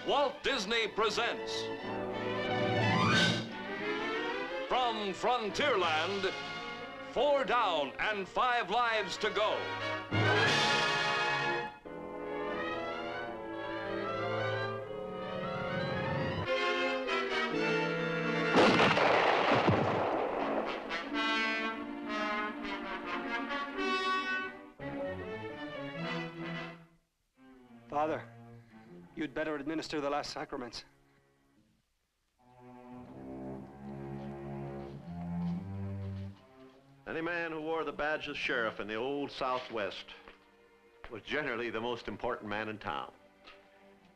Walt Disney presents from Frontierland, 4 Down and 5 Lives to Go. Father, you'd better administer the last sacraments. Any man who wore the badge of sheriff in the old Southwest was generally the most important man in town.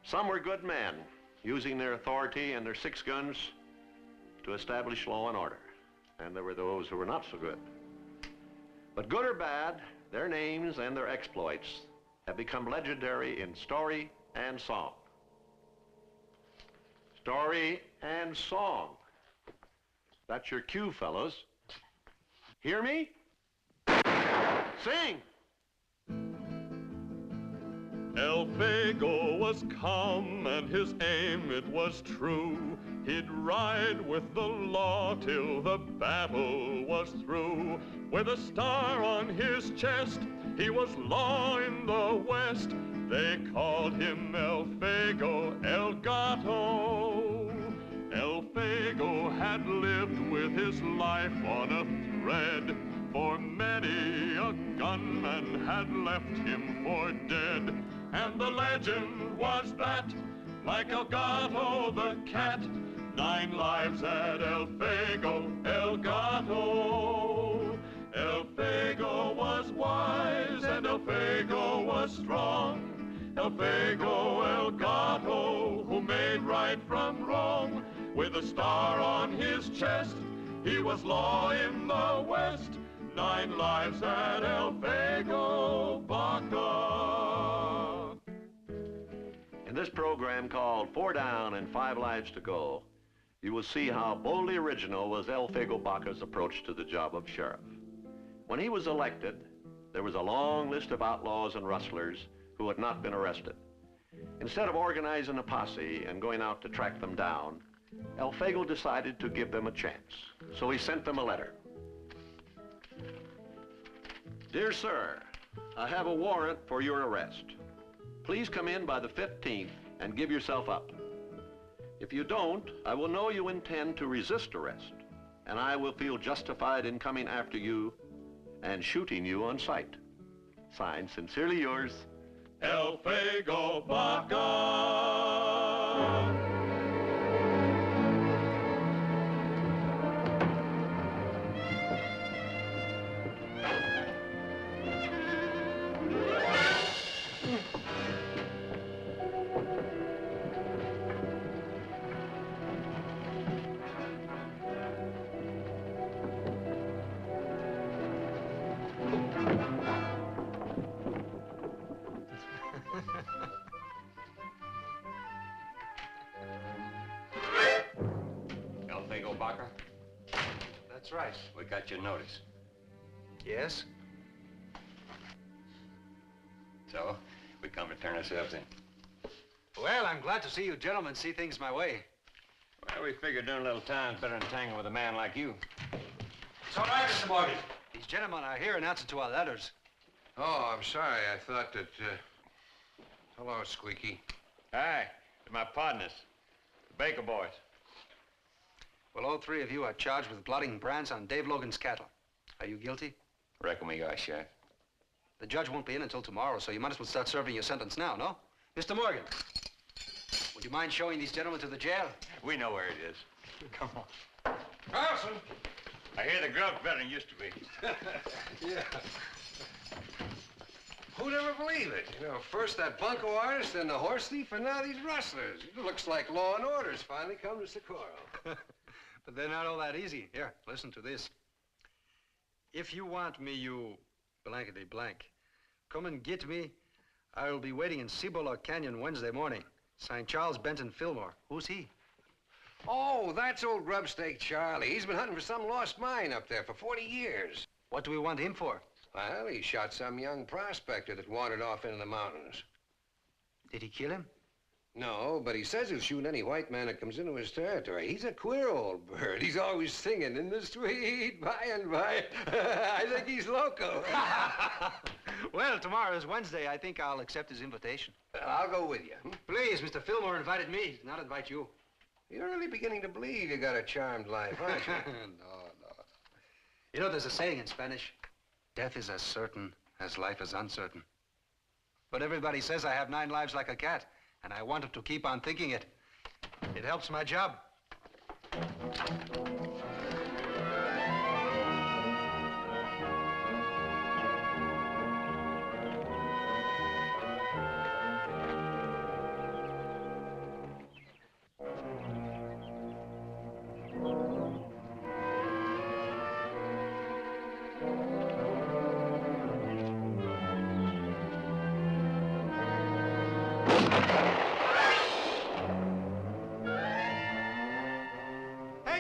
Some were good men, using their authority and their 6 guns to establish law and order. And there were those who were not so good. But good or bad, their names and their exploits have become legendary in story and song. Story and song. That's your cue, fellows. Hear me? Sing! Elfego was calm and his aim it was true. He'd ride with the law till the battle was through. With a star on his chest, he was law in the West. They called him Elfego El Gato. Elfego had lived with his life on a thread, for many a gunman had left him for dead. And the legend was that, like El Gato the cat, 9 lives had Elfego El Gato. Elfego was wise and Elfego was strong. Elfego El Gato, who made right from wrong. With a star on his chest, he was law in the West. 9 lives had Elfego Baca. In this program called 4 Down and 5 Lives to Go, you will see how boldly original was Elfego Baca's approach to the job of sheriff. When he was elected, there was a long list of outlaws and rustlers who had not been arrested. Instead of organizing a posse and going out to track them down, Elfego decided to give them a chance. So he sent them a letter. Dear sir, I have a warrant for your arrest. Please come in by the 15th and give yourself up. If you don't, I will know you intend to resist arrest, and I will feel justified in coming after you and shooting you on sight. Signed, sincerely yours, Elfego Baca. Elfego Baca? That's right. We got your notice. Yes? So, we come to turn ourselves in. Well, I'm glad to see you gentlemen see things my way. Well, we figured doing a little time's better than tangling with a man like you. It's all right, Mr. Morgan. These gentlemen are here in answer to our letters. Oh, I'm sorry. I thought that, Hello, Squeaky. Hi, they're my partners, the Baker boys. Well, all 3 of you are charged with plotting brands on Dave Logan's cattle. Are you guilty? Reckon we are, Sheriff. The judge won't be in until tomorrow, so you might as well start serving your sentence now, no? Mr. Morgan, would you mind showing these gentlemen to the jail? We know where it is. Come on. Carlson! I hear the grub's better than it used to be. Yeah. Who'd ever believe it? You know, first that bunco artist, then the horse thief, and now these rustlers. It looks like law and order's finally come to Socorro. But they're not all that easy. Here, listen to this. If you want me, you blankety blank, come and get me. I will be waiting in Cibola Canyon Wednesday morning. Signed, Charles Benton Fillmore. Who's he? Oh, that's old Grubstake Charlie. He's been hunting for some lost mine up there for 40 years. What do we want him for? Well, he shot some young prospector that wandered off into the mountains. Did he kill him? No, but he says he'll shoot any white man that comes into his territory. He's a queer old bird. He's always singing in the sweet by and by. I think he's loco. Well, tomorrow is Wednesday. I think I'll accept his invitation. Well, I'll go with you. Please, Mr. Fillmore invited me. He did not invite you. You're really beginning to believe you got a charmed life, aren't you? No. You know, there's a saying in Spanish, death is as certain as life is uncertain. But everybody says I have 9 lives like a cat, and I want them to keep on thinking it. It helps my job.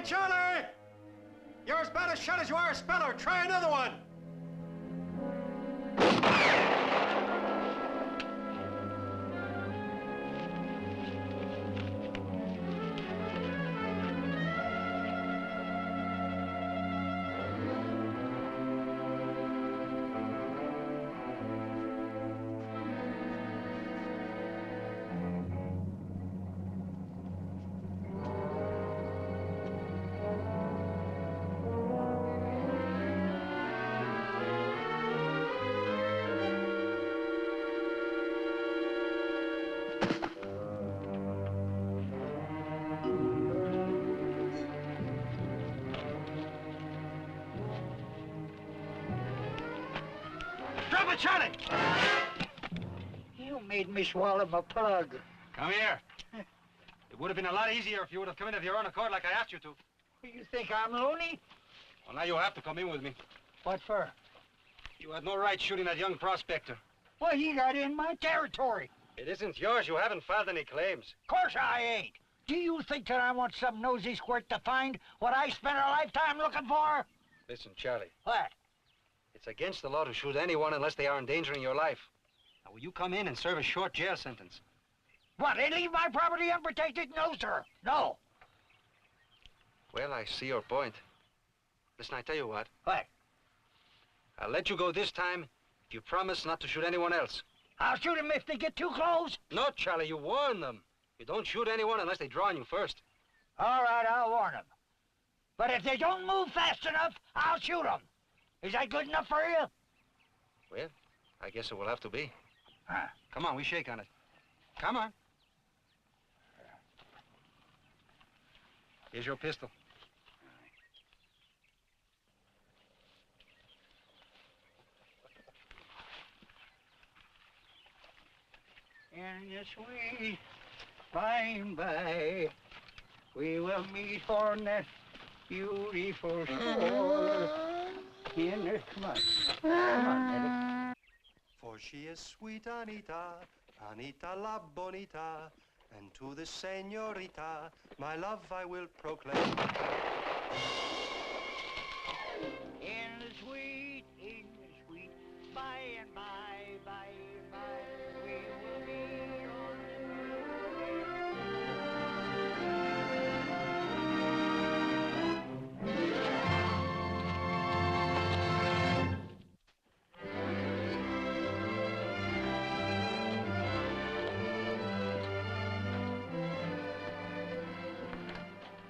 Charlie! You're as bad a shot as you are a speller. Try another one. Drop it, Charlie! You made me swallow my plug. Come here. It would have been a lot easier if you would have come in of your own accord like I asked you to. You think I'm loony? Well, now you have to come in with me. What for? You had no right shooting that young prospector. Well, he got in my territory. It isn't yours. You haven't filed any claims. Of course I ain't. Do you think that I want some nosy squirt to find what I spent a lifetime looking for? Listen, Charlie. What? It's against the law to shoot anyone unless they are endangering your life. Now, will you come in and serve a short jail sentence? What, and leave my property unprotected? No, sir. No. Well, I see your point. Listen, I tell you what. What? I'll let you go this time if you promise not to shoot anyone else. I'll shoot them if they get too close. No, Charlie, you warn them. You don't shoot anyone unless they draw on you first. All right, I'll warn them. But if they don't move fast enough, I'll shoot them. Is that good enough for you? Well, I guess it will have to be. Huh. Come on, we shake on it. Come on. Here's your pistol. In the sweet by and by, we will meet on that beautiful shore. In the, come on, Eddie. For she is sweet Anita, Anita la bonita, and to the señorita, my love I will proclaim. In the sweet, by and by, we will meet on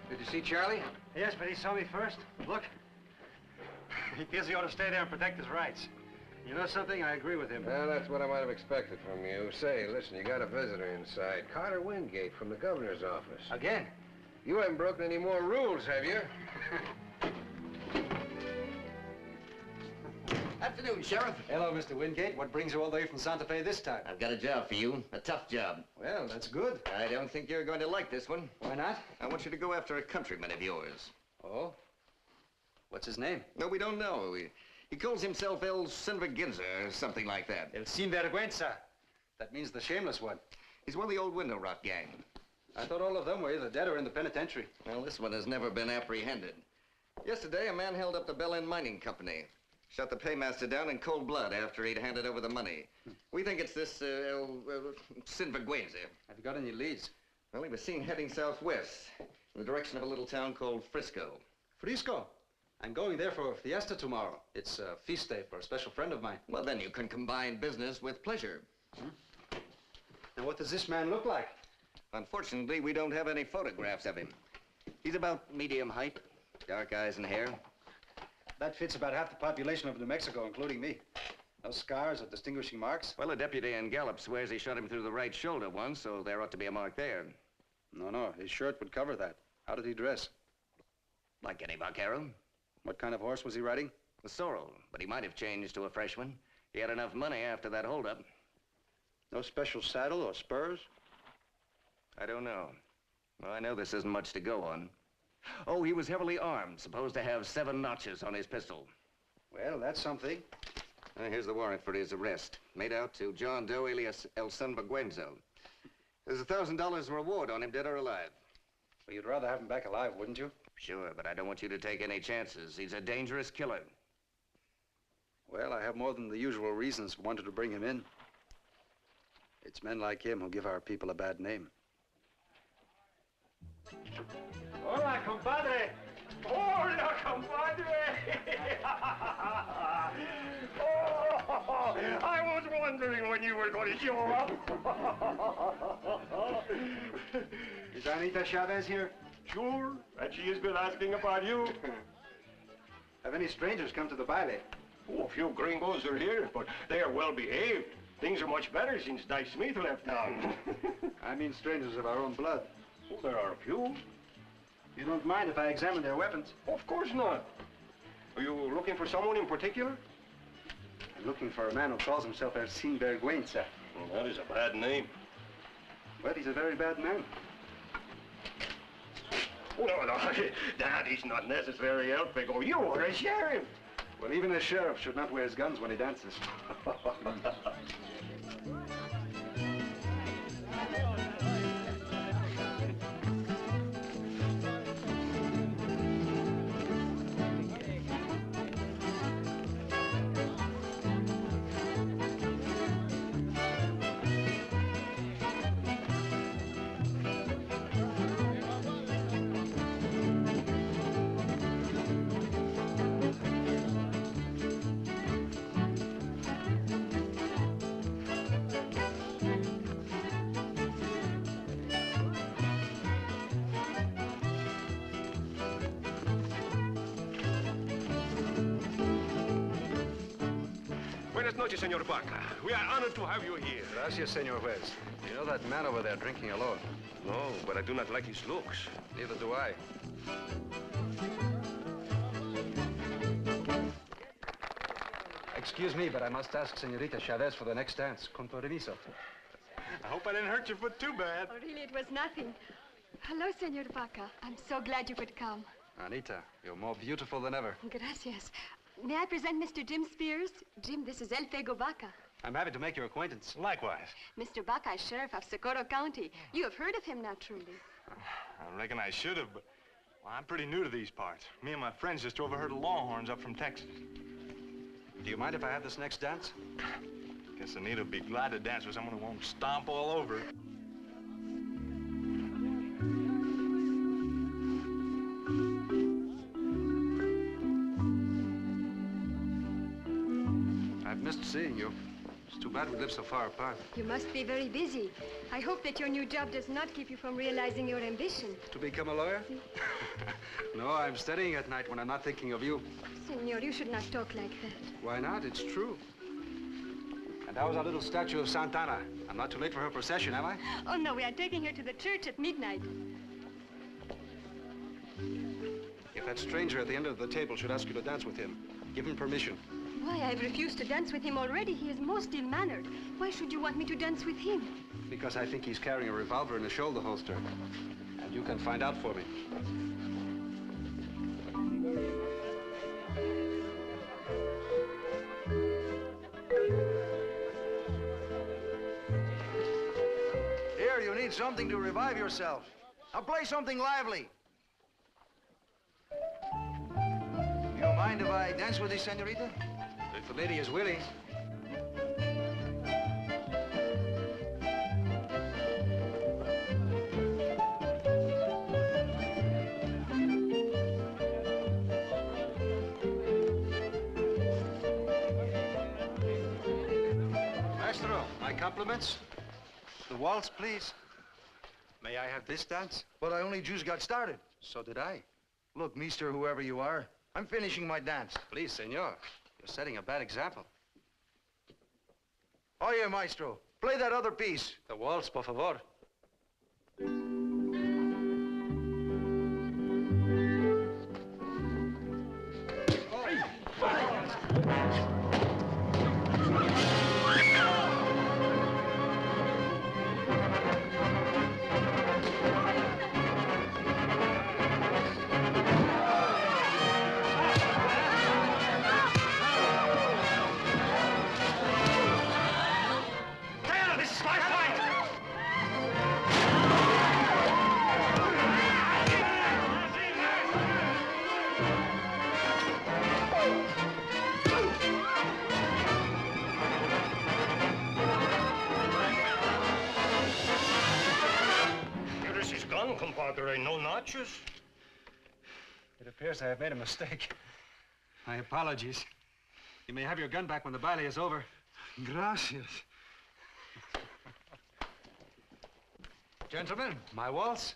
Did you see Charlie? Yes, but he saw me first. Look. He feels he ought to stay there and protect his rights. You know something? I agree with him. Well, that's what I might have expected from you. Say, listen, you got a visitor inside. Carter Wingate from the governor's office. Again? You haven't broken any more rules, have you? Afternoon, Sheriff. Hello, Mr. Wingate. What brings you all the way from Santa Fe this time? I've got a job for you. A tough job. Well, that's good. I don't think you're going to like this one. Why not? I want you to go after a countryman of yours. Oh? What's his name? No, we don't know. He calls himself El Sinvergeunza or something like that. El Sinvergeunza. That means the shameless one. He's one of the old window rock gang. I thought all of them were either dead or in the penitentiary. Well, this one has never been apprehended. Yesterday, a man held up the Belen Mining Company. Shot the paymaster down in cold blood after he'd handed over the money. We think it's this, Sinvergeunza. Have you got any leads? Well, he was seen heading southwest in the direction of a little town called Frisco. Frisco? I'm going there for a fiesta tomorrow. It's a feast day for a special friend of mine. Well, then you can combine business with pleasure. Now, what does this man look like? Unfortunately, we don't have any photographs of him. He's about medium height, dark eyes and hair. That fits about half the population of New Mexico, including me. No scars or distinguishing marks? Well, a deputy in Gallup swears he shot him through the right shoulder once, so there ought to be a mark there. No, his shirt would cover that. How did he dress? Like any vaquero. What kind of horse was he riding? A sorrel, but he might have changed to a fresh one. He had enough money after that holdup. No special saddle or spurs? I don't know. Well, I know this isn't much to go on. Oh, he was heavily armed, supposed to have 7 notches on his pistol. Well, that's something. Here's the warrant for his arrest. Made out to John Doe alias El Sinvergeunza. There's $1,000 reward on him, dead or alive. Well, you'd rather have him back alive, wouldn't you? Sure, but I don't want you to take any chances. He's a dangerous killer. Well, I have more than the usual reasons for wanting to bring him in. It's men like him who give our people a bad name. Hola, compadre. Hola, compadre. Oh, I was wondering when you were going to show up. Is Anita Chavez here? Sure, and she has been asking about you. Have any strangers come to the baile? Oh, a few gringos are here, but they are well behaved. Things are much better since Dice Smith left town. I mean strangers of our own blood. Oh, there are a few. You don't mind if I examine their weapons? Of course not. Are you looking for someone in particular? I'm looking for a man who calls himself El Sinvergeunza. Well, that is a bad name. Well, he's a very bad man. Oh, no, that is not necessary, Elfego. You are a sheriff. Well, even a sheriff should not wear his guns when he dances. Buenas noches, Senor Baca. We are honored to have you here. Gracias, Senor Juez. You know that man over there drinking alone? No, but I do not like his looks. Neither do I. Excuse me, but I must ask Senorita Chavez for the next dance. Con permiso. I hope I didn't hurt your foot too bad. Oh, really, it was nothing. Hello, Senor Baca. I'm so glad you could come. Anita, you're more beautiful than ever. Gracias. May I present Mr. Jim Spears? Jim, this is Elfego Baca. I'm happy to make your acquaintance. Likewise. Mr. Baca is sheriff of Socorro County. You have heard of him, naturally. I reckon I should have, but well, I'm pretty new to these parts. Me and my friends just drove a herd of longhorns up from Texas. Do you mind if I have this next dance? Guess Anita'll be glad to dance with someone who won't stomp all over. I've missed seeing you. It's too bad we live so far apart. You must be very busy. I hope that your new job does not keep you from realizing your ambition. To become a lawyer? No, I'm studying at night when I'm not thinking of you. Senor, you should not talk like that. Why not? It's true. And how's our little statue of Santana? I'm not too late for her procession, am I? Oh, no, we are taking her to the church at midnight. If that stranger at the end of the table should ask you to dance with him, give him permission. Why, I've refused to dance with him already. He is most ill-mannered. Why should you want me to dance with him? Because I think he's carrying a revolver in a shoulder holster. And you can find out for me. Here, you need need something to revive yourself. Now play something lively. You mind if I dance with this senorita? If the lady is willing. Maestro, my compliments. The waltz, please. May I have this dance? But I only just got started. So did I. Look, mister, whoever you are, I'm finishing my dance. Please, senor. You're setting a bad example. Oye, maestro, play that other piece. The waltz, por favor. Compadre, no notches? It appears I have made a mistake. My apologies. You may have your gun back when the baile is over. Gracias. Gentlemen, my waltz.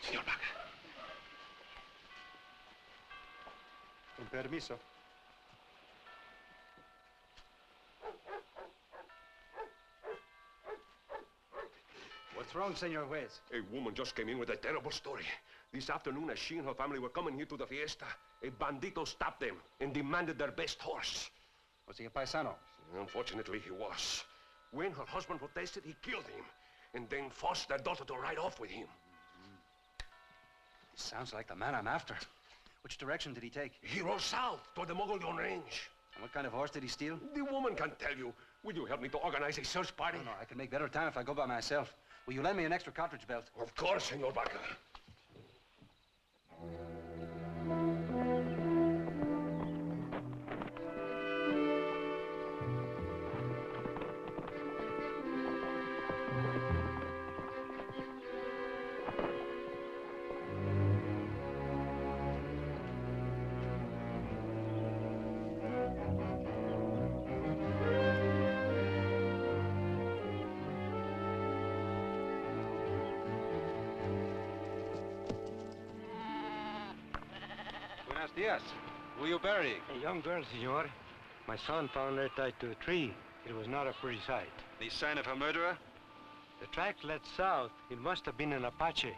Señor Baca. Con permiso. What's wrong, Senor Juez? A woman just came in with a terrible story. This afternoon, as she and her family were coming here to the fiesta, a bandito stopped them and demanded their best horse. Was he a paisano? Unfortunately, he was. When her husband protested, he killed him, and then forced their daughter to ride off with him. Sounds like the man I'm after. Which direction did he take? He rode south toward the Mogollon Range. And what kind of horse did he steal? The woman can tell you. Will you help me to organize a search party? No, I can make better time if I go by myself. Will you lend me an extra cartridge belt? Of course, Senor Baca. Yes. Who are you burying? A young girl, senor. My son found her tied to a tree. It was not a pretty sight. The sign of her murderer? The track led south. It must have been an Apache.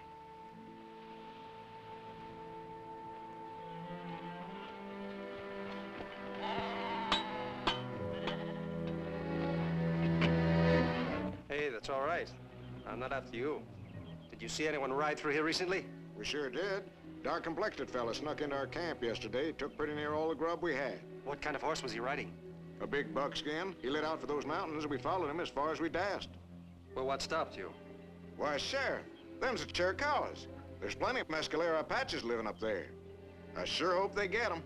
Hey, that's all right. I'm not after you. Did you see anyone ride through here recently? We sure did. Dark-complected fella snuck into our camp yesterday, took pretty near all the grub we had. What kind of horse was he riding? A big buckskin. He lit out for those mountains, and we followed him as far as we dashed. Well, what stopped you? Why, Sheriff, them's the Chiricahuas. There's plenty of Mescalero Apaches living up there. I sure hope they get them.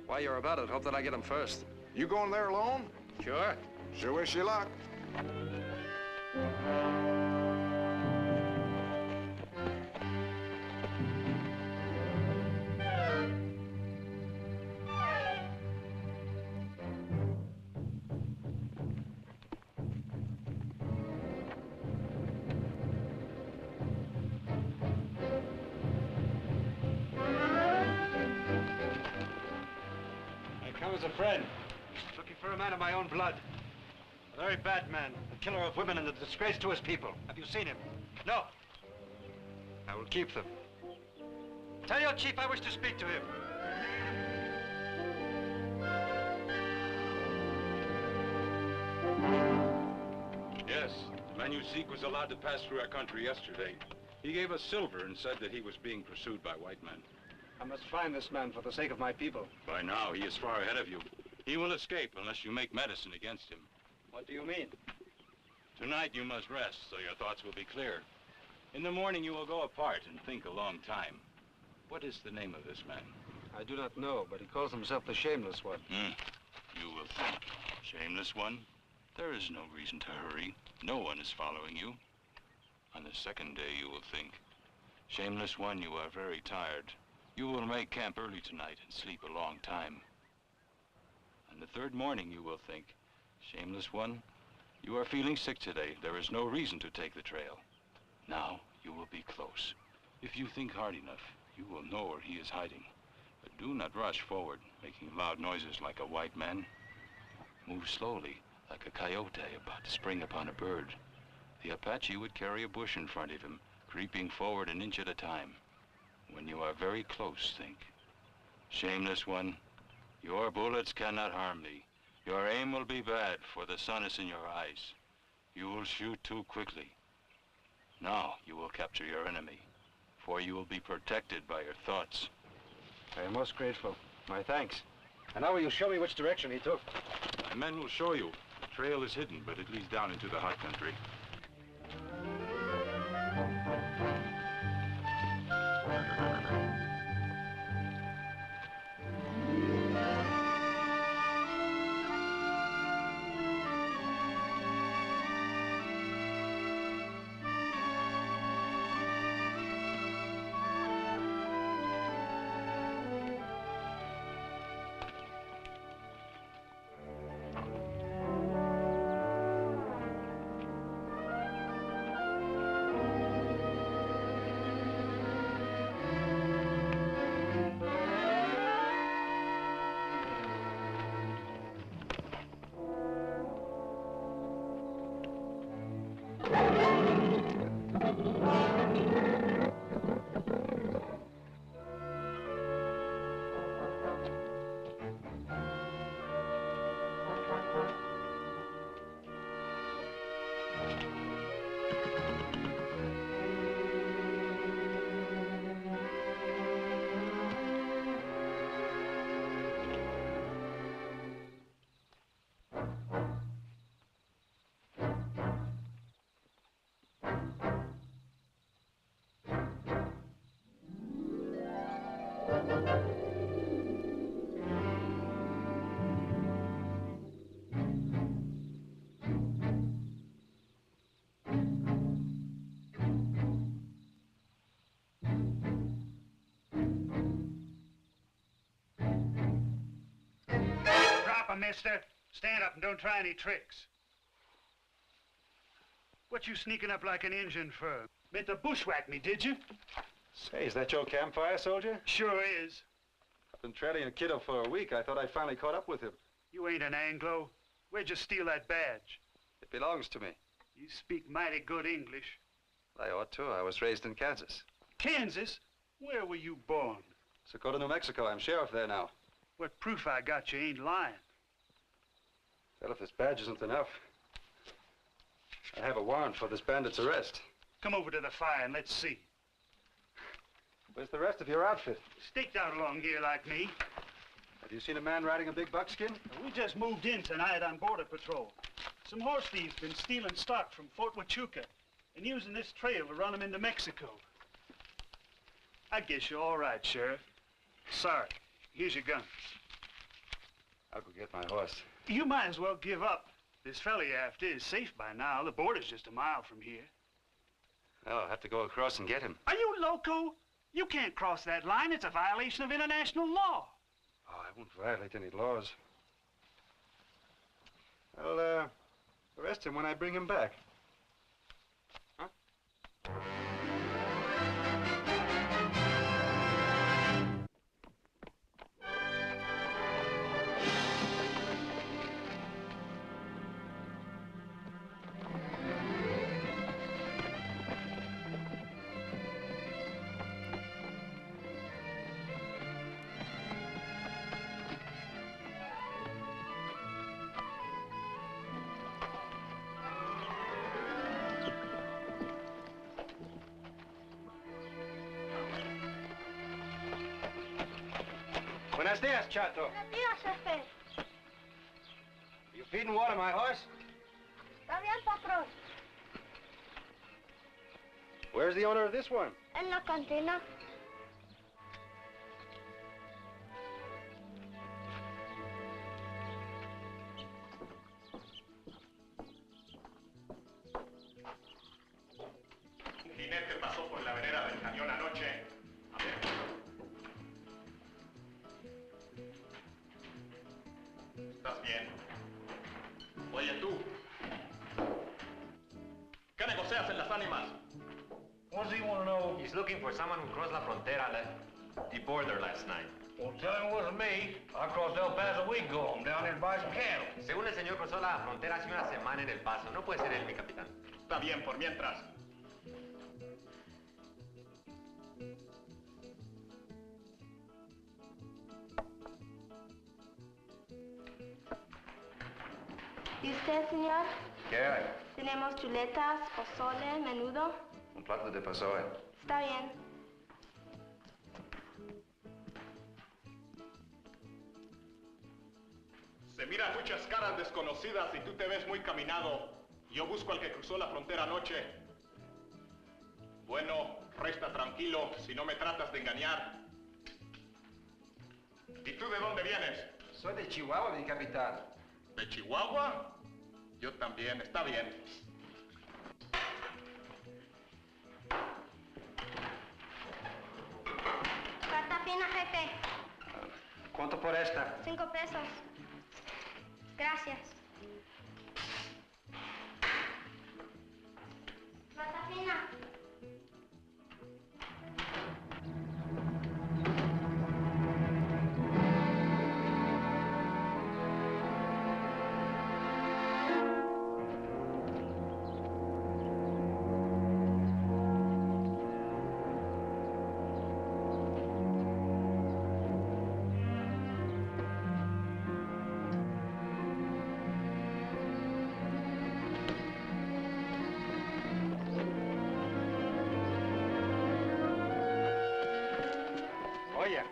While you're about it, hope that I get them first. You going there alone? Sure. Sure wish you luck. As a friend, looking for a man of my own blood. A very bad man, a killer of women and a disgrace to his people. Have you seen him? No. I will keep them. Tell your chief I wish to speak to him. Yes, the man you seek was allowed to pass through our country yesterday. He gave us silver and said that he was being pursued by white men. I must find this man for the sake of my people. By now, he is far ahead of you. He will escape unless you make medicine against him. What do you mean? Tonight you must rest, so your thoughts will be clear. In the morning you will go apart and think a long time. What is the name of this man? I do not know, but he calls himself the Shameless One. You will think. Shameless One? There is no reason to hurry. No one is following you. On the second day you will think. Shameless One, you are very tired. You will make camp early tonight and sleep a long time. On the third morning you will think. Shameless One, you are feeling sick today. There is no reason to take the trail. Now you will be close. If you think hard enough, you will know where he is hiding. But do not rush forward, making loud noises like a white man. Move slowly, like a coyote about to spring upon a bird. The Apache would carry a bush in front of him, creeping forward an inch at a time. When you are very close, think. Shameless One, your bullets cannot harm me. Your aim will be bad, for the sun is in your eyes. You will shoot too quickly. Now you will capture your enemy, for you will be protected by your thoughts. I am most grateful. My thanks. And now will you show me which direction he took? My men will show you. The trail is hidden, but it leads down into the hot country. Mister. Stand up and don't try any tricks. What you sneaking up like an Injun for? Meant to bushwhack me, did you? Say, is that your campfire, soldier? Sure is. I've been trailing a kiddo for a week. I thought I'd finally caught up with him. You ain't an Anglo. Where'd you steal that badge? It belongs to me. You speak mighty good English. I ought to. I was raised in Kansas. Kansas? Where were you born? Socorro, New Mexico. I'm sheriff there now. What proof I got you ain't lying? Well, if this badge isn't enough, I have a warrant for this bandit's arrest. Come over to the fire and let's see. Where's the rest of your outfit? Staked out along here like me. Have you seen a man riding a big buckskin? We just moved in tonight on Border Patrol. Some horse thieves been stealing stock from Fort Huachuca and using this trail to run them into Mexico. I guess you're all right, Sheriff. Sorry. Here's your gun. I'll go get my horse. You might as well give up. This fella you're after is safe by now. The border's just a mile from here. Well, I'll have to go across and get him. Are you loco? You can't cross that line. It's a violation of international law. Oh, I won't violate any laws. I'll, arrest him when I bring him back. Huh? Buenos dias, Chato. Buenos dias, jefe. You feeding water, my horse? Está bien, patrón. Where's the owner of this one? En la cantina. Un jinete pasó por la vereda del cañón anoche. A ver. ¿Estás bien? Oye, tú. ¿Qué negocias en las ánimas? What does he want to know? He's looking for someone who crossed la frontera, the border last night. Well, tell him it wasn't me. I crossed El Paso a week ago. I'm down here to buy some cattle. Según el señor, cruzó la frontera hace una semana en El Paso. No puede ser él, mi capitán. Está bien, por mientras. ¿Y usted, señor? ¿Qué hay? Tenemos chuletas, pozole, menudo. Un plato de pozole. Está bien. Se miran muchas caras desconocidas y tú te ves muy caminado. Yo busco al que cruzó la frontera anoche. Bueno, resta tranquilo si no me tratas de engañar. ¿Y tú de dónde vienes? Soy de Chihuahua, mi capitán. ¿De Chihuahua? Yo también, está bien. Carta fina, jefe. ¿Cuánto por esta? 5 pesos. Gracias. Carta fina. Oh, yeah.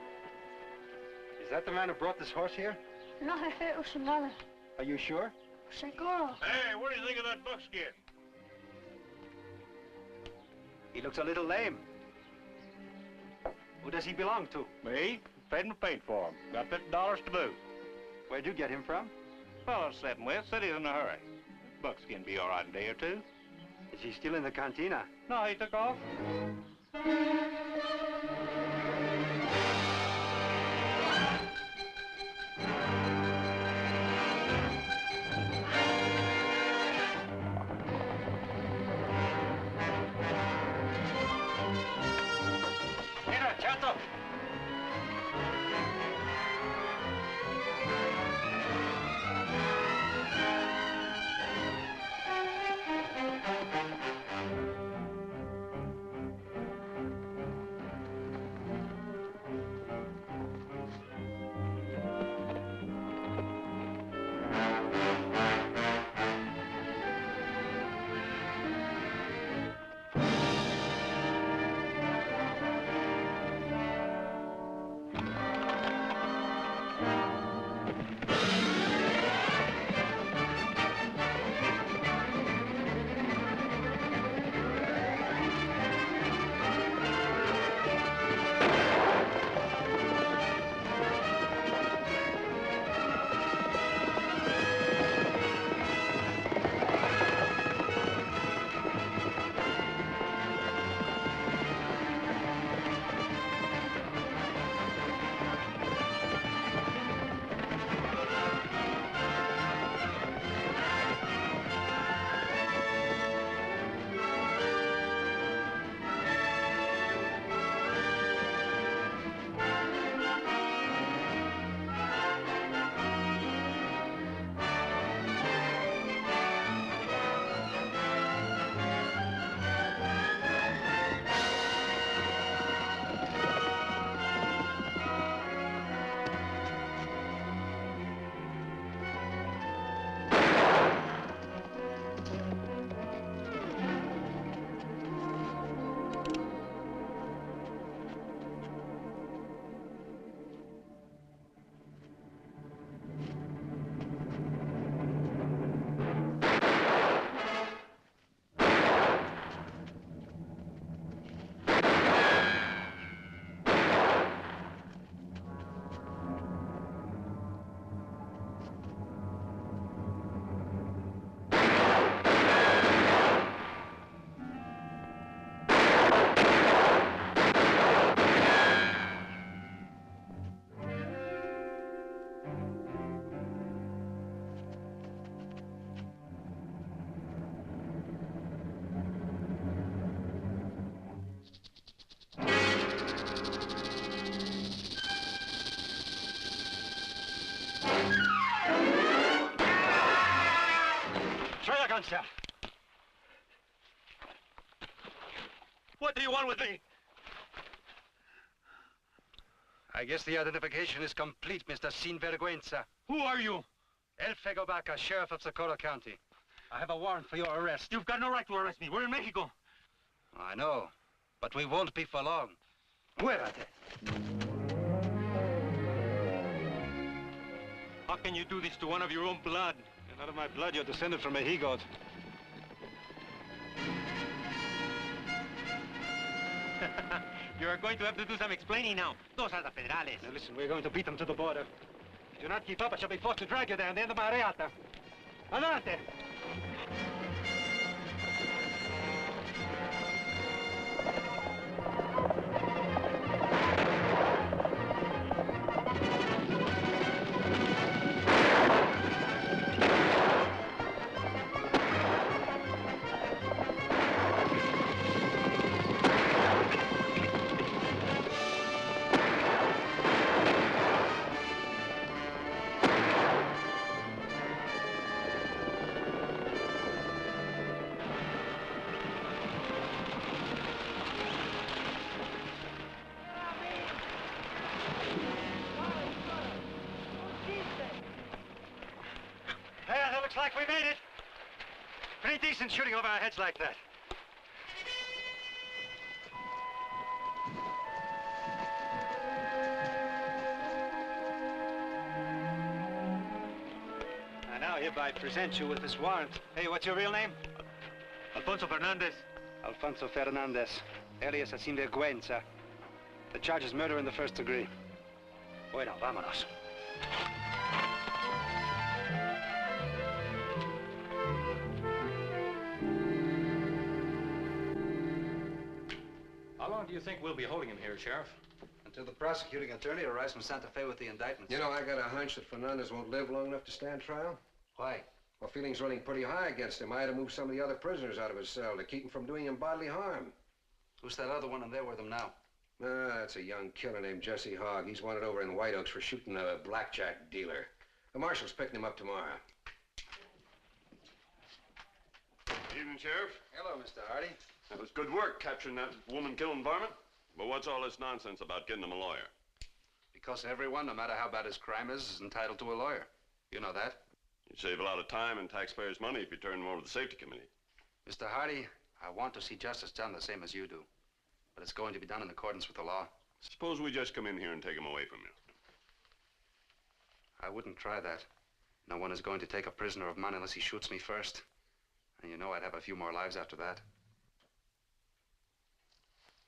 Is that the man who brought this horse here? No, jefe, it was another. Are you sure? Seguro. Hey, what do you think of that buckskin? He looks a little lame. Who does he belong to? Me? Paid and paid for him. Got $50 to boot. Where'd you get him from? Fellow I was sitting with said he's in a hurry. Buckskin be all right in a day or two. Is he still in the cantina? No, he took off. Mira, Chato. Sinvergeunza. What do you want with me? I guess the identification is complete, Mr. Sinvergeunza. Who are you? Elfego Baca, Sheriff of Socorro County. I have a warrant for your arrest. You've got no right to arrest me. We're in Mexico. I know, but we won't be for long. Muérate. How can you do this to one of your own blood? You're not of my blood. You're descended from a he-goat. You're going to have to do some explaining now. Those are the federales. Now listen, we're going to beat them to the border. If you do not keep up, I shall be forced to drag you there at the end of my reata. Adelante! Looks like we made it. Pretty decent shooting over our heads like that. I now hereby present you with this warrant. Hey, what's your real name? Alfonso Fernandez. Alfonso Fernandez, alias Sinvergeunza. The charge is murder in the first degree. Bueno, vámonos. How long do you think we'll be holding him here, Sheriff? Until the prosecuting attorney arrives from Santa Fe with the indictments. You know, I got a hunch that Fernandez won't live long enough to stand trial. Why? Well, feeling's running pretty high against him. I had to move some of the other prisoners out of his cell to keep him from doing him bodily harm. Who's that other one in there with him now? That's a young killer named Jesse Hogg. He's wanted over in White Oaks for shooting a blackjack dealer. The marshal's picking him up tomorrow. Evening, Sheriff. Hello, Mr. Hardy. That was good work capturing that woman-killing varmint. But what's all this nonsense about getting him a lawyer? Because everyone, no matter how bad his crime is entitled to a lawyer. You know that? You'd save a lot of time and taxpayers' money if you turned him over to the safety committee. Mr. Hardy, I want to see justice done the same as you do. But it's going to be done in accordance with the law. Suppose we just come in here and take him away from you. I wouldn't try that. No one is going to take a prisoner of mine unless he shoots me first. And you know I'd have a few more lives after that.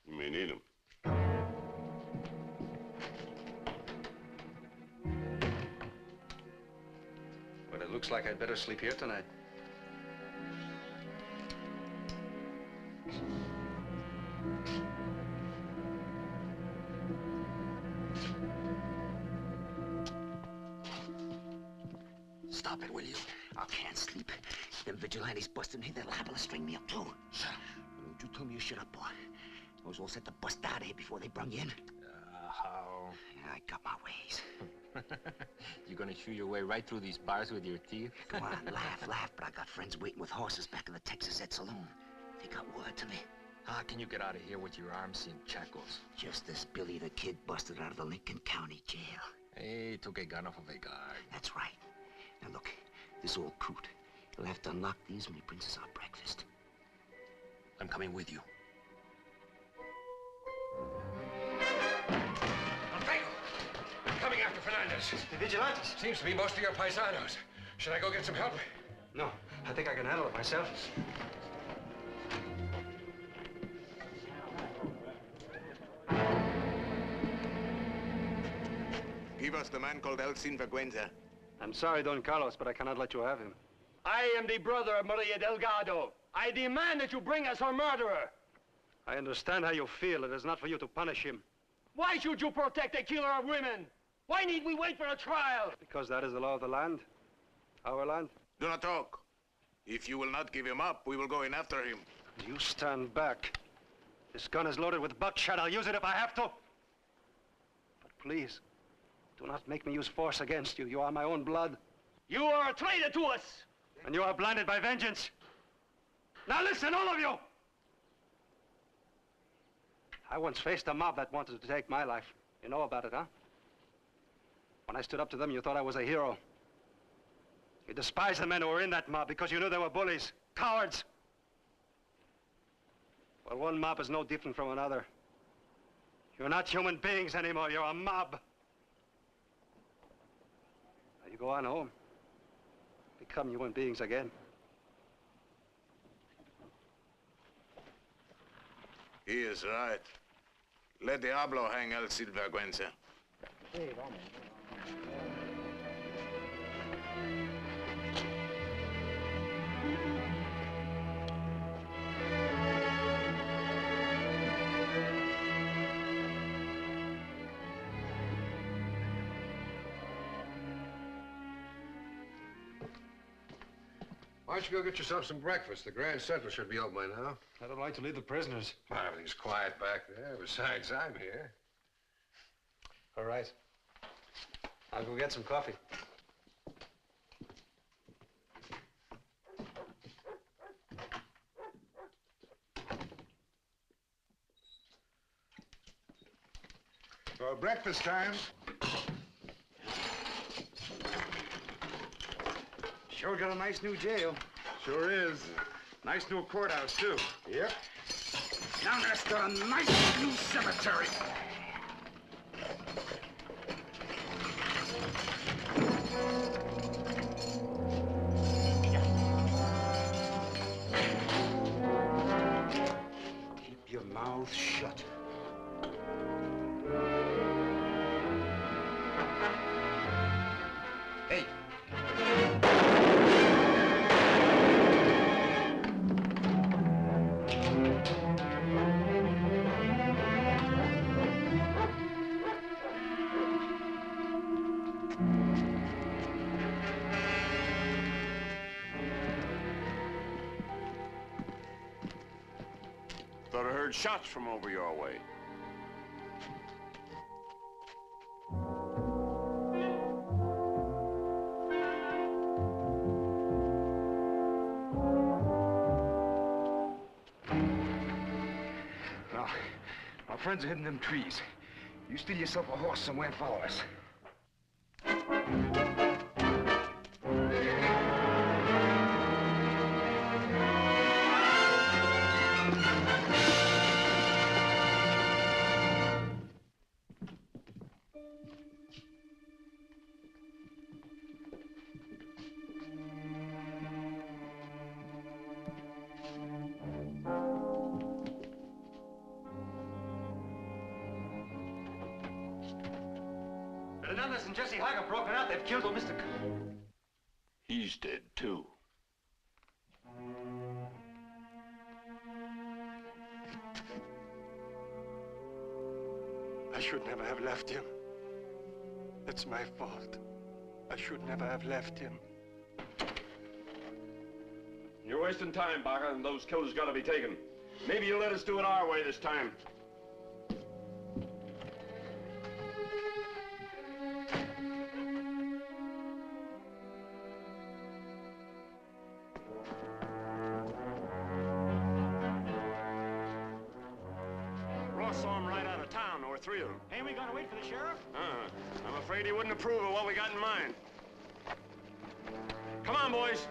You may need him. Well, it looks like I'd better sleep here tonight. Stop it, will you? I can't sleep. Them vigilantes busting here, they're liable to string me up, too. Shut up. Don't you tell me you shut up, boy. I was all set to bust out of here before they brung you in. How? Yeah, I got my ways. You're gonna chew your way right through these bars with your teeth? Come on, laugh, but I got friends waiting with horses back in the Texas Ed Saloon. They got word to me. How can you get out of here with your arms in shackles? Just this Billy the Kid busted out of the Lincoln County jail. Hey, took a gun off of a guard. That's right. Now look, this old coot, he'll have to unlock these when he brings us our breakfast. I'm coming with you. Elfego! I'm coming after Fernandez. The vigilantes. Seems to be most of your paisanos. Should I go get some help? No, I think I can handle it myself. Give us the man called El Sinvergeunza. I'm sorry, Don Carlos, but I cannot let you have him. I am the brother of Maria Delgado. I demand that you bring us her murderer. I understand how you feel. It is not for you to punish him. Why should you protect a killer of women? Why need we wait for a trial? Because that is the law of the land. Our land. Do not talk. If you will not give him up, we will go in after him. You stand back. This gun is loaded with buckshot. I'll use it if I have to. But please, do not make me use force against you. You are my own blood. You are a traitor to us. And you are blinded by vengeance. Now listen, all of you! I once faced a mob that wanted to take my life. You know about it, huh? When I stood up to them, you thought I was a hero. You despised the men who were in that mob because you knew they were bullies, cowards. Well, one mob is no different from another. You're not human beings anymore. You're a mob. Now you go on home. Become human beings again. He is right. Let Diablo hang El Sinvergeunza. Hey, vamos. Why don't you go get yourself some breakfast? The Grand Central should be open by now. I don't like to leave the prisoners. Well, everything's quiet back there. Besides, I'm here. All right. I'll go get some coffee. For breakfast time. Sure got a nice new jail. Sure is. Nice new courthouse, too. Yep. Now, Nestor, a nice new cemetery. Keep your mouth shut. Hey. Thought I heard shots from over your way. Now, our friends are hidden in them trees. You steal yourself a horse somewhere and follow us. Hernandez and Jesse Hogg have broken out. They've killed Mr. He's dead, too. I should never have left him. It's my fault. I should never have left him. You're wasting time, Baca, and those killers gotta be taken. Maybe you'll let us do it our way this time. Ross saw him right out of town. There were three of them. Ain't we gonna wait for the sheriff? I'm afraid he wouldn't approve of what we got in mind. Come on, boys.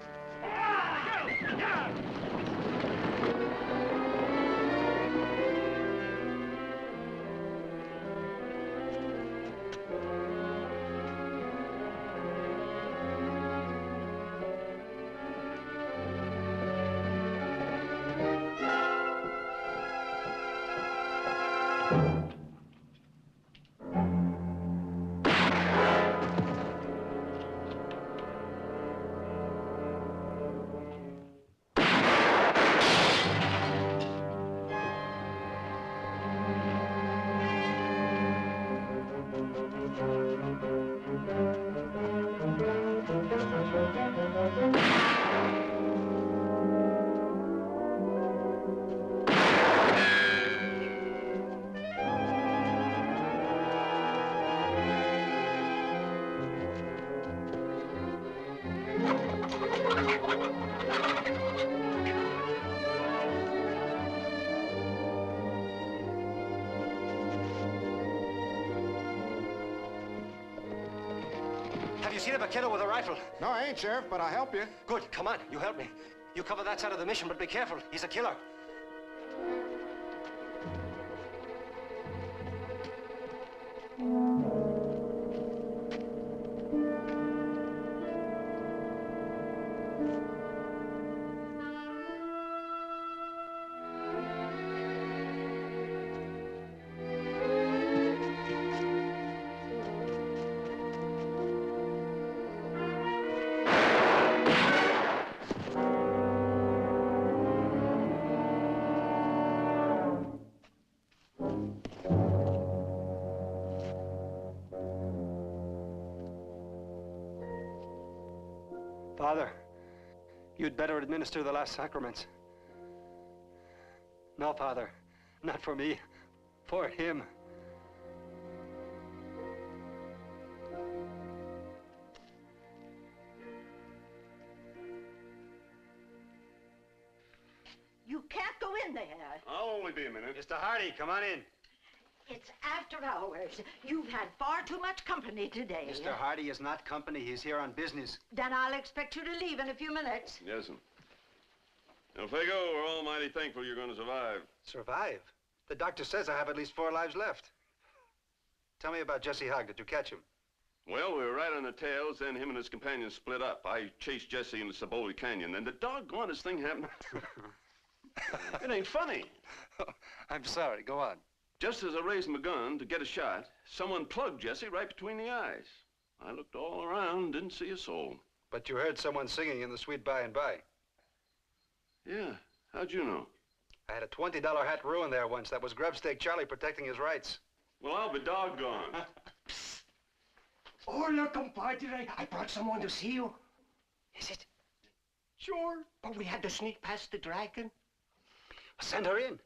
scene of a killer with a rifle? No, I ain't, Sheriff, but I'll help you. Good, come on, you help me. You cover that side of the mission, but be careful. He's a killer. Father, you'd better administer the last sacraments. No, Father, not for me, for him. You can't go in there. I'll only be a minute. Mr. Hardy, come on in. It's after hours. You've had far too much company today. Mr. Hardy is not company. He's here on business. Then I'll expect you to leave in a few minutes. Yes, sir. Elfego, we're almighty thankful you're going to survive. Survive? The doctor says I have at least 4 lives left. Tell me about Jesse Hogg. Did you catch him? Well, we were right on the tails, then him and his companions split up. I chased Jesse into Saboli Canyon, and the doggonest thing happened. It ain't funny. I'm sorry. Go on. Just as I raised my gun to get a shot, someone plugged Jesse right between the eyes. I looked all around, didn't see a soul. But you heard someone singing in the sweet by and by. Yeah, how'd you know? I had a $20 hat ruined there once. That was Grubstake Charlie protecting his rights. Well, I'll be doggone. Hola, compadre. I brought someone to see you. Is it? Sure. But we had to sneak past the dragon. Send her in.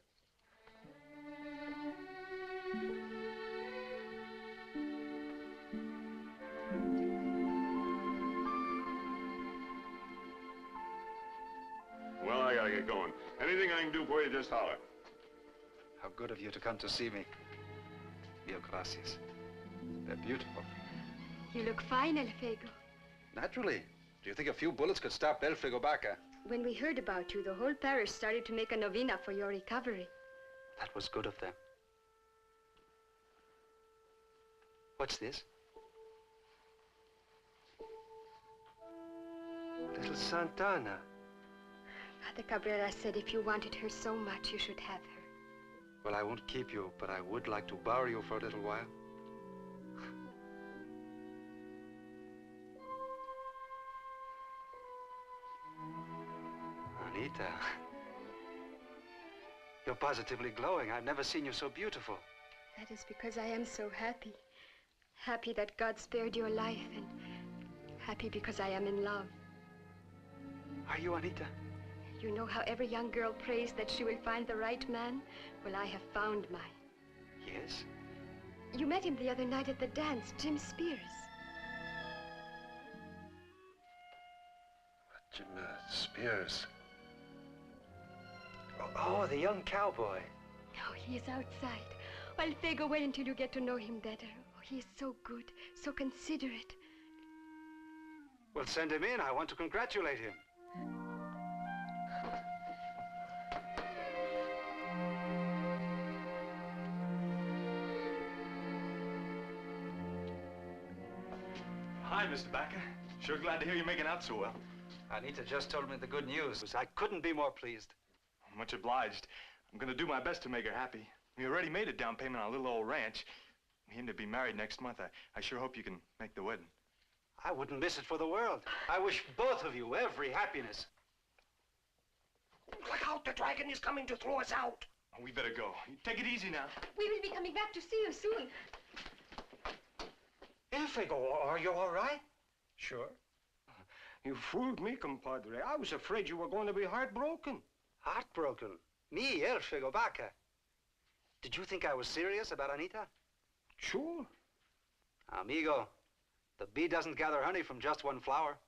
Well, I gotta get going. Anything I can do for you, just holler. How good of you to come to see me. Mil gracias. They're beautiful. You look fine, Elfego. Naturally. Do you think a few bullets could stop Elfego Baca? When we heard about you, the whole parish started to make a novena for your recovery. That was good of them. What's this? Little Santana. Father Cabrera said if you wanted her so much, you should have her. Well, I won't keep you, but I would like to borrow you for a little while. Anita. You're positively glowing. I've never seen you so beautiful. That is because I am so happy. Happy that God spared your life, and happy because I am in love. Are you, Anita? You know how every young girl prays that she will find the right man? Well, I have found mine. Yes? You met him the other night at the dance, Jim Spears. Jim Spears. Oh, the young cowboy. Oh, he is outside. Well, Elfego, wait until you get to know him better. Oh, he is so good, so considerate. Well, send him in. I want to congratulate him. Hi, Mr. Baca. Sure glad to hear you're making out so well. Anita just told me the good news. I couldn't be more pleased. Much obliged. I'm going to do my best to make her happy. We already made a down payment on a little old ranch. We aim to be married next month. I sure hope you can make the wedding. I wouldn't miss it for the world. I wish both of you every happiness. Look out, the dragon is coming to throw us out. Oh, we better go. Take it easy now. We will be coming back to see you soon. Elfego, are you all right? Sure. You fooled me, compadre. I was afraid you were going to be heartbroken. Heartbroken? Me, Elfego Baca. Did you think I was serious about Anita? Sure. Amigo, the bee doesn't gather honey from just one flower.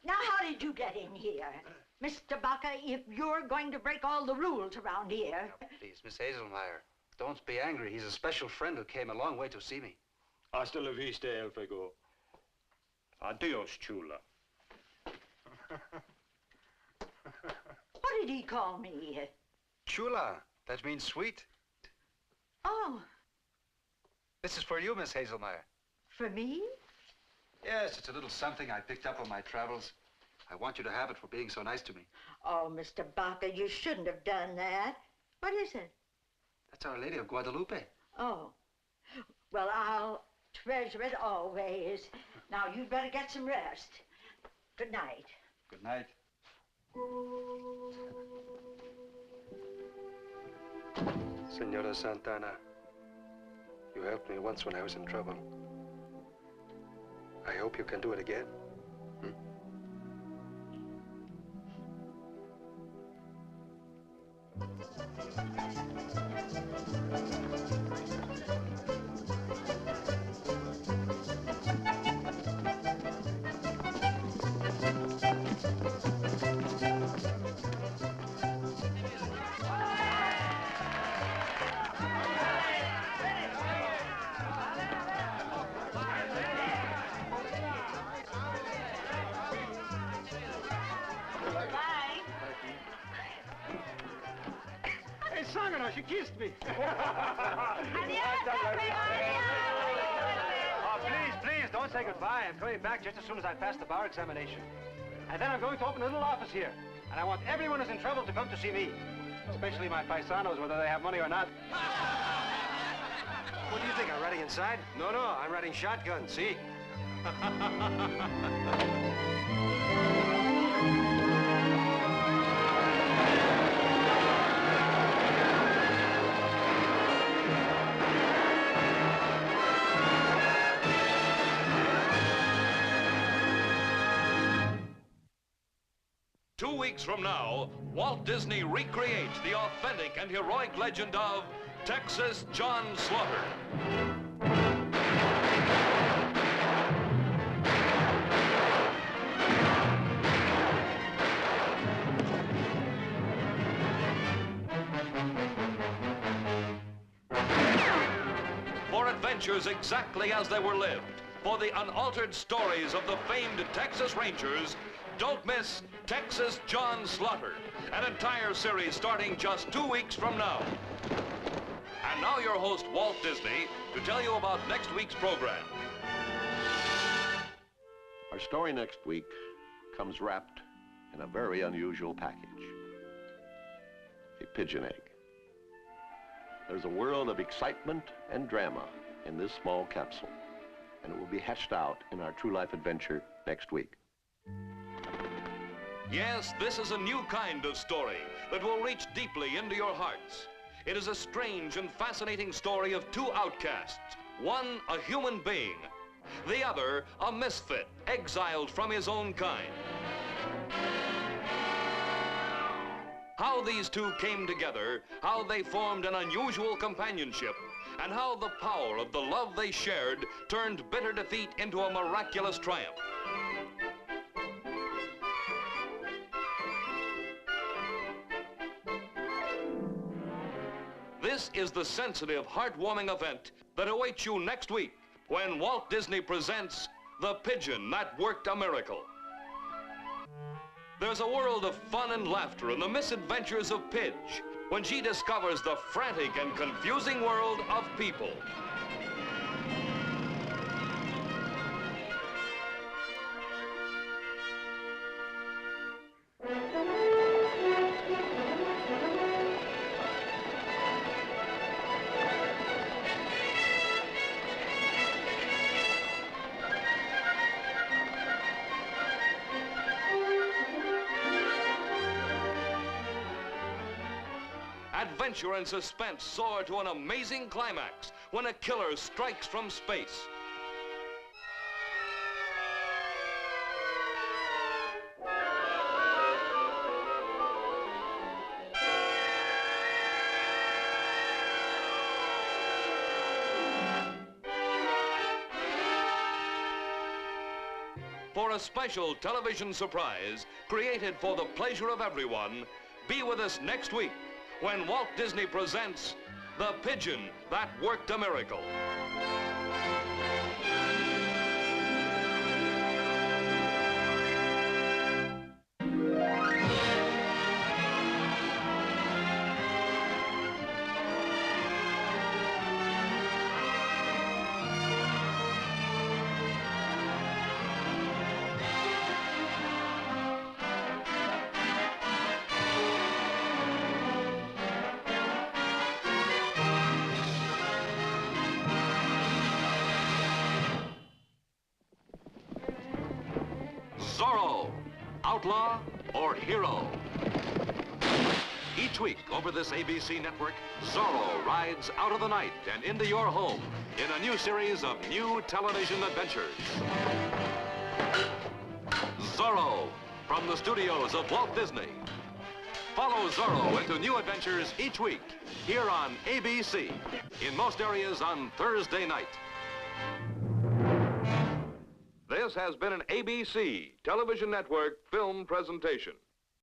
Now, how did you get in here? Mr. Baca, if you're going to break all the rules around here... Now, please, Miss Hazelmeyer. Don't be angry. He's a special friend who came a long way to see me. Hasta la vista, Elfego. Adios, chula. What did he call me? Chula. That means sweet. Oh, This is for you, Miss Hazelmeyer. for me? Yes, it's a little something I picked up on my travels. I want you to have it for being so nice to me. Oh, Mr. Baca, you shouldn't have done that. What is it? That's Our Lady of Guadalupe. Oh, well, I'll treasure it always. Now, you'd better get some rest. Good night. Good night. Senora Santana, you helped me once when I was in trouble. I hope you can do it again. 'Sangano, she kissed me. Oh, please, don't say goodbye. I'm coming back just as soon as I pass the bar examination. And then I'm going to open a little office here. And I want everyone who's in trouble to come to see me. Especially my paisanos, whether they have money or not. What do you think, I'm riding inside? No, I'm riding shotgun, see? 2 weeks from now, Walt Disney recreates the authentic and heroic legend of Texas John Slaughter. For adventures exactly as they were lived, for the unaltered stories of the famed Texas Rangers, don't miss Texas John Slaughter, an entire series starting just 2 weeks from now. And now your host, Walt Disney, to tell you about next week's program. Our story next week comes wrapped in a very unusual package. A pigeon egg. There's a world of excitement and drama in this small capsule, and it will be hatched out in our true life adventure next week. Yes, this is a new kind of story that will reach deeply into your hearts. It is a strange and fascinating story of two outcasts. One, a human being. The other, a misfit, exiled from his own kind. How these two came together, how they formed an unusual companionship, and how the power of the love they shared turned bitter defeat into a miraculous triumph. This is the sensitive, heartwarming event that awaits you next week when Walt Disney presents The Pigeon That Worked a Miracle. There's a world of fun and laughter in the misadventures of Pidge when she discovers the frantic and confusing world of people. Adventure and suspense soar to an amazing climax when a killer strikes from space. For a special television surprise created for the pleasure of everyone, be with us next week when Walt Disney presents the pigeon that worked a miracle. Zorro, outlaw or hero? Each week over this ABC network, Zorro rides out of the night and into your home in a new series of new television adventures. Zorro, from the studios of Walt Disney. Follow Zorro into new adventures each week here on ABC, in most areas on Thursday night. This has been an ABC Television Network film presentation.